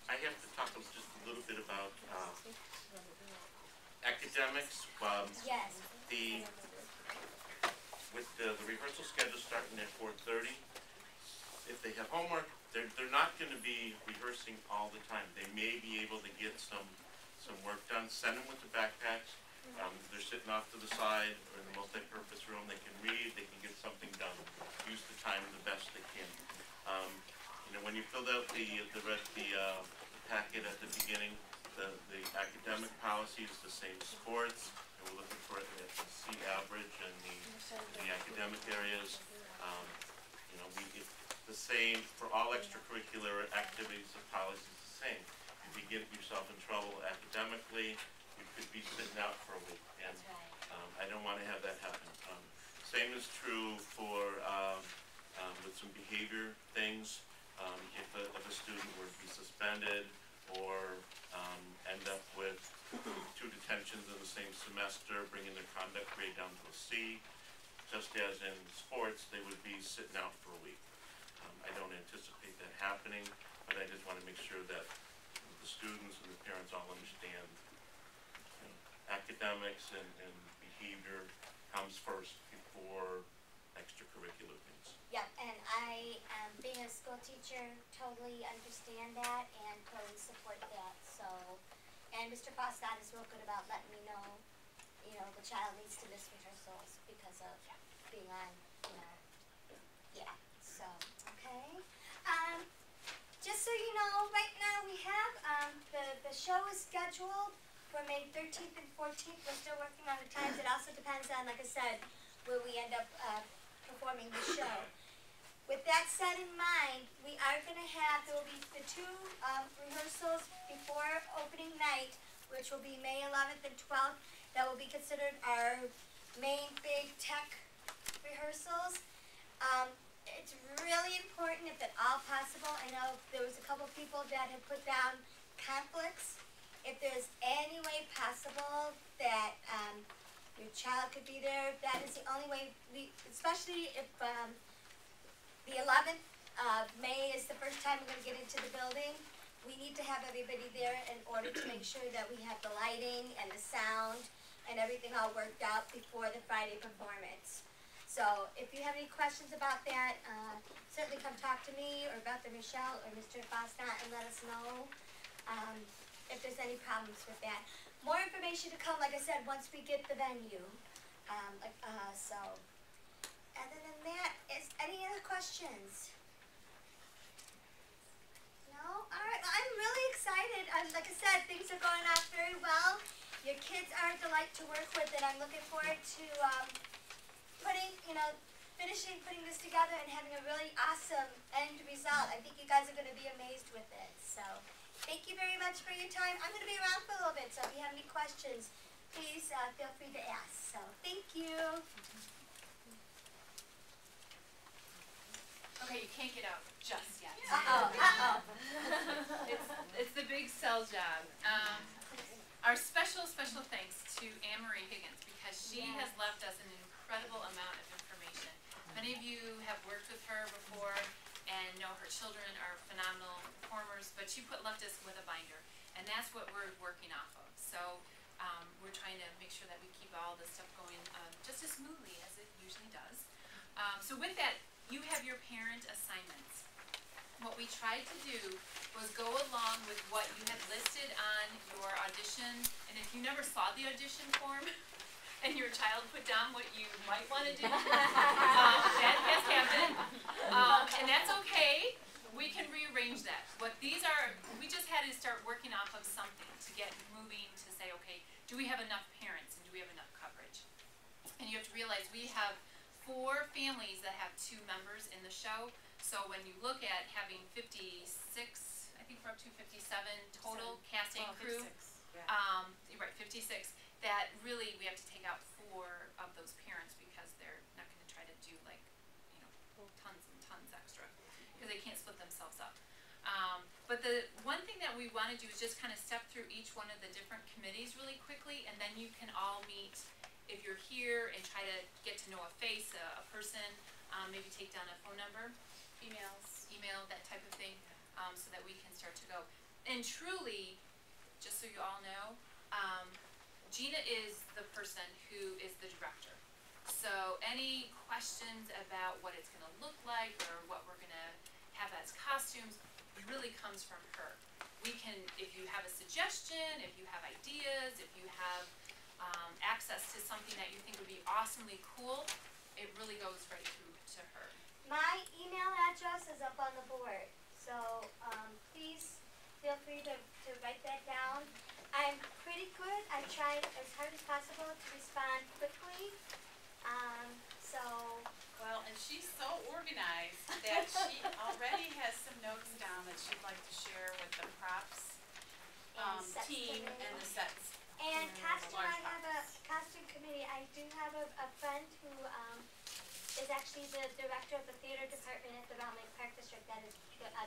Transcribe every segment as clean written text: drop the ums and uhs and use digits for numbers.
I have to talk just a little bit about academics. Yes. With the rehearsal schedule starting at 4:30, if they have homework, they're not going to be rehearsing all the time. They may be able to get some work done. Send them with the backpacks. They're sitting off to the side or in the multi-purpose room. They can read. They can get something done. Use the time the best they can. When you filled out the packet at the beginning, the academic policy is the same sports. And we're looking for it at the C average and the academic areas. It's the same for all extracurricular activities. The policy is the same. If you get yourself in trouble academically, you could be sitting out for a week, and I don't want to have that happen. Same is true for with some behavior things. If a student were to be suspended or end up with 2 detentions in the same semester, bringing their conduct grade down to a C, just as in sports, they would be sitting out for a week. I don't anticipate that happening, but I just want to make sure that the students and the parents all understand academics and behavior comes first before extracurricular things. Yeah, and I, being a school teacher, totally understand that and totally support that. So, and Mr. Fosdot is real good about letting me know, the child needs to miss rehearsals because of being on, yeah. So, okay. Just so you know, right now we have the show is scheduled for May 13th and 14th. We're still working on the times. It also depends on, like I said, where we end up performing the show. With that said in mind, we are going to have, there will be the 2 rehearsals before opening night, which will be May 11th and 12th. That will be considered our main big tech rehearsals. It's really important, if at all possible. I know there was a couple people that have put down conflicts. If there's any way possible that your child could be there, that is the only way, especially if the 11th of May is the first time we're going to get into the building. We need to have everybody there in order to make sure that we have the lighting and the sound and everything all worked out before the Friday performance. So if you have any questions about that, certainly come talk to me or Dr. Michelle or Mr. Fosdot and let us know if there's any problems with that. More information to come, like I said, once we get the venue. So other than that, is any other questions? No? All right. Well, I'm really excited. Like I said, things are going off very well. Your kids are a delight to work with, and I'm looking forward to finishing putting this together and having a really awesome end result. I think you guys are going to be amazed with it. So thank you very much for your time. I'm going to be around for a little bit, so if you have any questions, please feel free to ask. So thank you. Okay, you can't get out just yet. Uh-oh. It's the big sell job. Our special thanks to Anne-Marie Higgins, because she has left us an incredible amount of information. Many of you have worked with her before and know her children are phenomenal performers, but she left us with a binder, and that's what we're working off of. So we're trying to make sure that we keep all this stuff going just as smoothly as it usually does. So with that, you have your parent assignments. What we tried to do was go along with what you had listed on your audition, and if you never saw the audition form and your child put down what you might want to do, that has happened, and that's okay. We can rearrange that. What these are, we just had to start working off of something to get moving, to say, okay, do we have enough parents and do we have enough coverage? And you have to realize we have 4 families that have 2 members in the show. So when you look at having 56, I think we're up to 57 total casting crew. Yeah. You're right, 56. That really we have to take out 4 of those parents because they're not going to try to do tons and tons extra because they can't split themselves up. But the one thing that we want to do is just kind of step through each one of the different committees really quickly, and then you can all meet if you're here and try to get to know a face, a person, maybe take down a phone number. email, that type of thing, so that we can start to go. And truly, just so you all know, Gina is the person who is the director. So any questions about what it's gonna look like or what we're gonna have as costumes really comes from her. We can, if you have a suggestion, if you have ideas, if you have access to something that you think would be awesomely cool, it really goes right through to her. My email address is up on the board, so please feel free to write that down. I'm pretty good. I try as hard as possible to respond quickly. So. Well, and she's so organized that she already has some notes down that she'd like to share with the props team and the sets. And costume, I have a costume committee. I do have a friend who is actually the director of the theater department at the Round Lake Park District that is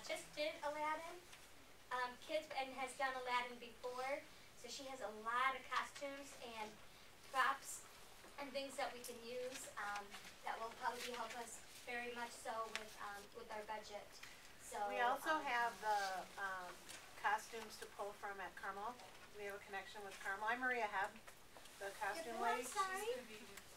just did Aladdin kids and has done Aladdin before. So she has a lot of costumes and props and things that we can use that will probably help us very much so with our budget. So we also have the costumes to pull from at Carmel. We have a connection with Carmel. I'm Maria Hebb, the costume lady. I'm sorry.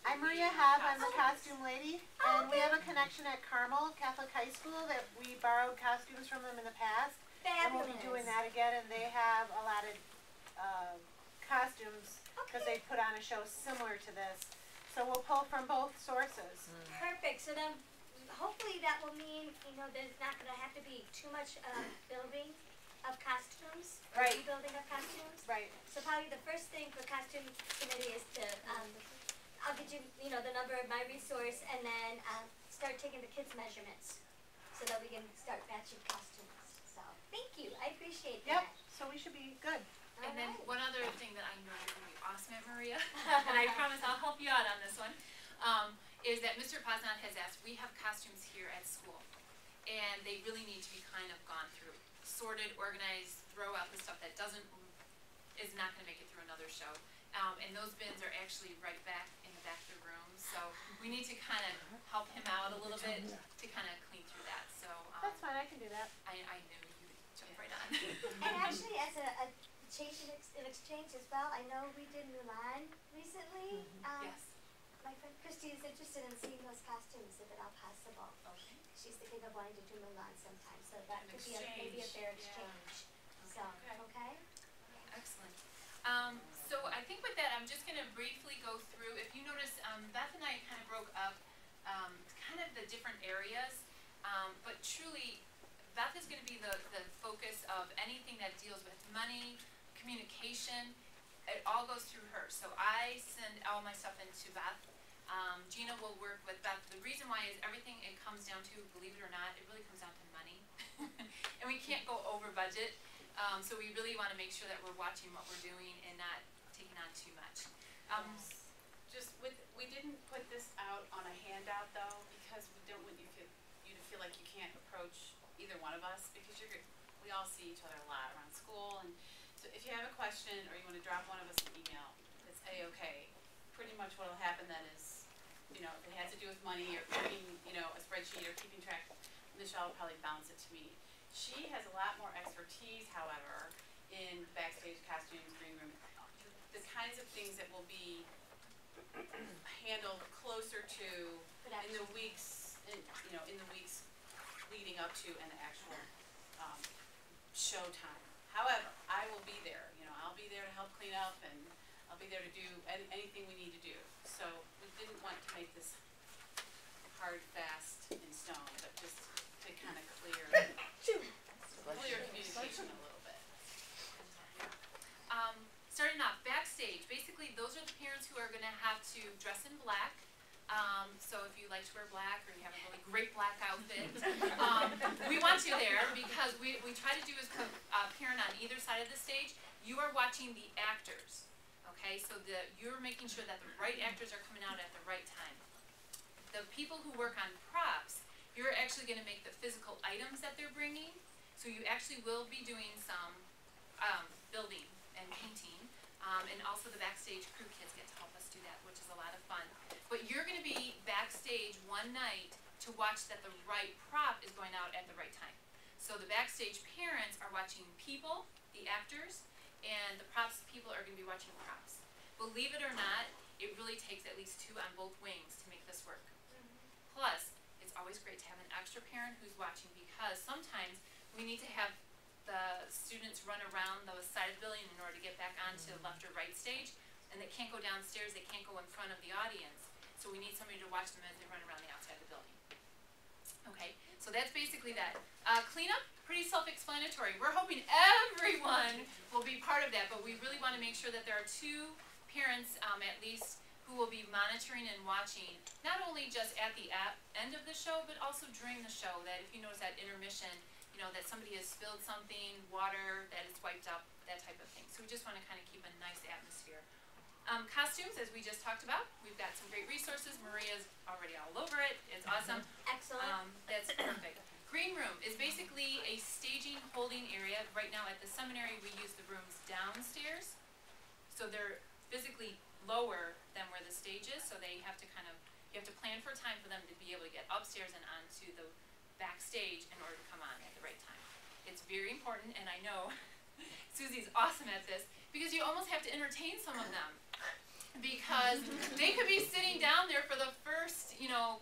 I'm Maria Hebb. I'm the costume lady, and we have a connection at Carmel Catholic High School that we borrowed costumes from them in the past. Fabulous. And we'll be doing that again, and they have allotted costumes because they put on a show similar to this. So we'll pull from both sources. Perfect. So then hopefully that will mean, there's not going to have to be too much building of costumes, or Right. rebuilding of costumes. Right. So probably the first thing for costume committee is to, I'll get you, the number of my resource, and then start taking the kids' measurements so that we can start matching costumes. So thank you. I appreciate Yep. that. So we should be good. And then Alright. one other thing that I know you're going to be awesome at, Maria, and I promise I'll help you out on this one, is that Mr. Posnat has asked, we have costumes here at school, and they really need to be kind of gone through, sorted, organized, throw out the stuff that is not going to make it through another show. And those bins are actually right back in the back of the room, so we need to kind of help him out a little bit to kind of clean through that. So That's fine. I can do that. I knew you would jump right on. And actually, as a change in exchange as well, I know we did Mulan recently. Yes. My friend Christy is interested in seeing those costumes if at all possible. Okay. She's thinking of wanting to do Mulan sometime, so that An could be maybe a fair exchange. So, okay? Excellent. So I think with that, I'm just going to briefly go through. If you notice, Beth and I kind of broke up kind of the different areas, but truly, Beth is going to be the focus of anything that deals with money, communication. It all goes through her. So I send all my stuff into Beth. Gina will work with Beth. The reason why is everything it comes down to, believe it or not, it really comes down to money. And we can't go over budget. So we really want to make sure that we're watching what we're doing and not taking on too much. We didn't put this out on a handout though, because we don't want you to feel like you can't approach either one of us, because we all see each other a lot around school, and so if you have a question or you want to drop one of us an email, it's A-okay. Pretty much what will happen then is, if it has to do with money or keeping, a spreadsheet or keeping track, Michelle will probably bounce it to me. She has a lot more expertise, however, in backstage costumes, green room, the kinds of things that will be handled closer to in the weeks, in the weeks leading up to an actual show time. However, I will be there. I'll be there to help clean up, and I'll be there to do anything we need to do. So we didn't want to make this hard, fast, in stone, but just to kind of clear communication a little bit. Starting off, backstage, basically those are the parents who are going to have to dress in black. So if you like to wear black or you have a really great black outfit, we want you there, because we try to do is put a parent on either side of the stage. You are watching the actors, okay? So you're making sure that the right actors are coming out at the right time. The people who work on props, you're actually going to make the physical items that they're bringing. So you actually will be doing some building and painting, and also the backstage crew kids get to help us do that, which is a lot of fun. But you're going to be backstage one night to watch that the right prop is going out at the right time. So the backstage parents are watching people, the actors, and the props people are going to be watching props. Believe it or not, it really takes at least 2 on both wings to make this work. Plus, it's always great to have an extra parent who's watching, because sometimes we need to have the students run around the side of the building in order to get back onto left or right stage, and they can't go downstairs, they can't go in front of the audience. So we need somebody to watch them as they run around the outside of the building. Okay, so that's basically that. Cleanup, pretty self-explanatory. We're hoping everyone will be part of that, but we really want to make sure that there are 2 parents at least who will be monitoring and watching, not only just at the end of the show, but also during the show, that if you notice at intermission, you know, that somebody has spilled something, water, that it's wiped up, that type of thing. So we just want to kind of keep a nice atmosphere. Costumes, as we just talked about, we've got some great resources. Maria's already all over it. It's awesome. Excellent. That's perfect. Green room is basically a staging holding area. Right now at the seminary, we use the rooms downstairs, so they're physically lower than where the stage is, so they have to you have to plan for a time for them to be able to get upstairs and onto the backstage in order to come on at the right time. It's very important, and I know Susie's awesome at this, because you almost have to entertain some of them, because they could be sitting down there for the first,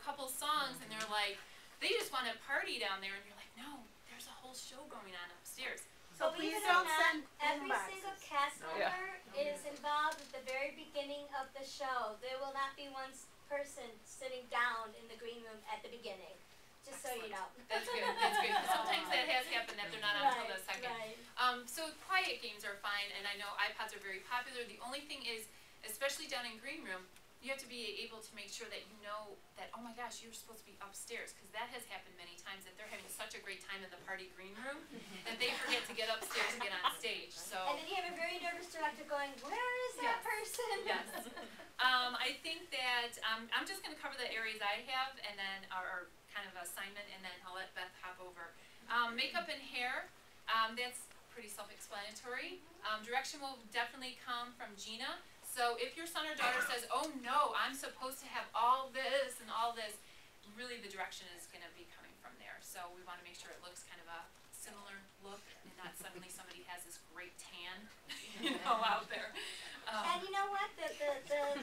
couple songs, and they're like, they just want to party down there, and you're like, no, there's a whole show going on upstairs. So Believe please it or don't not, send every boomboxes. single cast member is involved at the very beginning of the show. There will not be one person sitting down in the green room at the beginning, just so you know. That's good, that's good. Sometimes that has happened, that they're not on until the second. Right. So quiet games are fine, and I know iPods are very popular. The only thing is, especially down in green room, you have to be able to make sure that you know that, oh my gosh, you're supposed to be upstairs, because that has happened many times, that they're having such a great time in the party green room that they forget to get upstairs and get on stage. So And then you have a very nervous director going, where is that person? yes. I think that I'm just going to cover the areas I have, and then our kind of assignment, and then I'll let Beth hop over. Makeup and hair, that's pretty self-explanatory. Direction will definitely come from Gina. So if your son or daughter says, oh no, I'm supposed to have all this and all this, really the direction is going to be coming from there. So we want to make sure it looks kind of a similar look, and not suddenly somebody has this great tan, out there. And you know what, the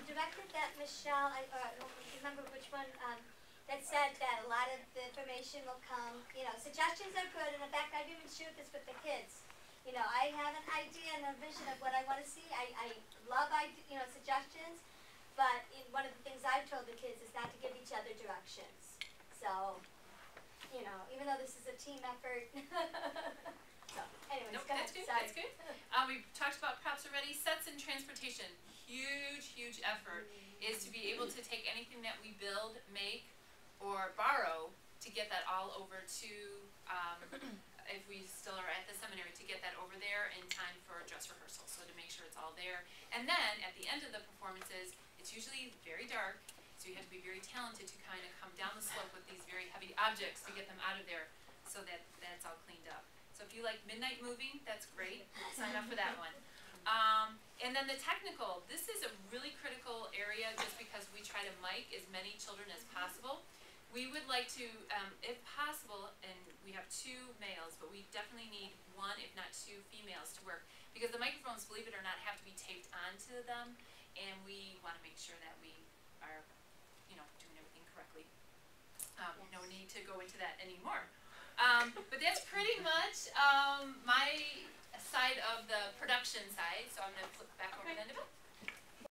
director that Michelle, I don't remember which one, that said that a lot of the information will come, suggestions are good, and in fact I've even shared this with the kids. I have an idea and a vision of what I want to see. I love, suggestions, but one of the things I've told the kids is not to give each other directions. So, even though this is a team effort. So, anyways, Nope, go ahead. that's good, Sorry. that's good. We've talked about props already. Sets and transportation, huge effort is to be able to take anything that we build, make, or borrow to get that all over to, if we still are at the seminary, to get that over there in time for dress rehearsal, so to make sure it's all there. And then, at the end of the performances, it's usually very dark, so you have to be very talented to kind of come down the slope with these very heavy objects to get them out of there, so that that's all cleaned up. So if you like midnight moving, that's great, sign up for that one. And then the technical, this is a really critical area, just because we try to mic as many children as possible. We would like to, if possible, and we have 2 males, but we definitely need 1, if not 2 females to work, because the microphones, believe it or not, have to be taped onto them, and we want to make sure that we are, doing everything correctly. No need to go into that anymore. But that's pretty much my side of the production side, so I'm going to flip back over then to Beth.